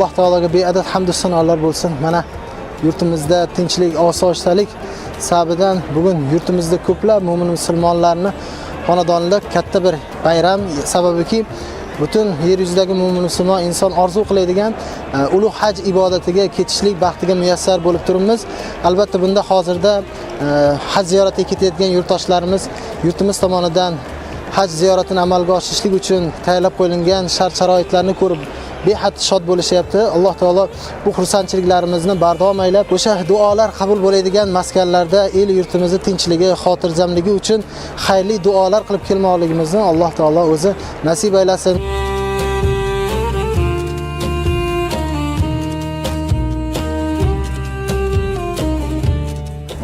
Alloh taologa beadad hamd va sanolar bo'lsin. Mana yurtimizda tinchlik, osoyishtalik sababidan bugun yurtimizda ko'plab mo'min musulmonlarni xonadonida katta bir bayram sababiki butun yer yuzidagi mo'min musulmon inson orzu qiladigan ulug' haj ibodatiga ketishlik baxtiga muyassar bo'lib turibmiz. Albatta bunda hozirda haj ziyoratiga ketayotgan yurtdoshlarimiz yurtimiz tomonidan haj ziyoratini amalga oshirishlik uchun tayyorlab qo'yilgan shart-sharoitlarni ko'rib behad shod bo'lishyapti. Alloh taolo bu xursandchiliklarimizni bardavom aylab, o'sha duolar qabul bo'ladigan maskanlarda el yurtimizning tinchligi, xotirjamligi uchun xayrli duolar qilib kelmoqligimizni Alloh taolo o'zi nasib aylasin.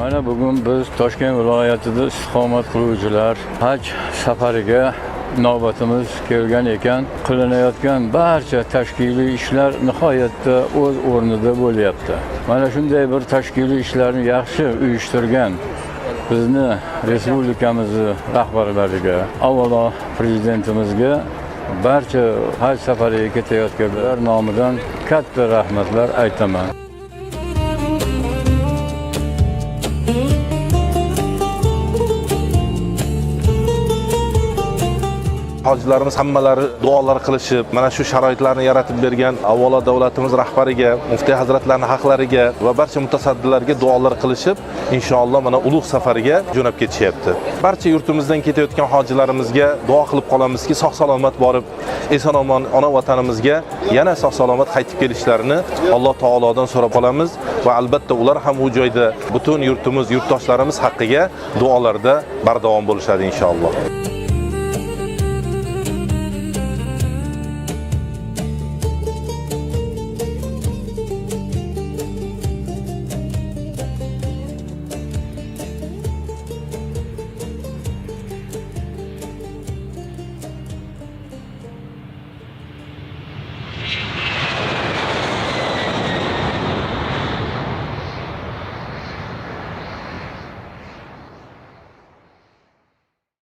Mana bugun biz Toshkent viloyatida istiqomat qiluvchilar haj safariga navbatimiz kelgan ekan, qilinayotgan barcha tashkiliy ishlar nihoyatda o'z o'rnida bo'lyapti. Mana shunday bir tashkiliy ishlarni yaxshi uyushtirgan bizni respublikamizning rahbarlariga, avvalo prezidentimizga, barcha haj safariga ketayotganlar nomidan katta rahmatlar aytaman. Hojilarimiz hammalari duolar qilishib, mana shu sharoitlarni yaratib bergan avvalo davlatimiz rahbariga, muftiy hazratlarining haqlariga va barcha mutasaddilarga duolar qilishib, inshaalloh mana ulug' safariga jo'nab ketishyapti. Barcha yurtimizdan ketayotgan hojilarimizga duo qilib qolamizki, sog'-salomat borib, eson-omon ona vatanimizga yana sog'-salomat qaytib kelishlarini Alloh taolodan so'rab qolamiz va albatta ular ham u joyda butun yurtimiz, yurtdoshlarimiz haqqiga duolarda bardavom bo'lishadi inshaalloh.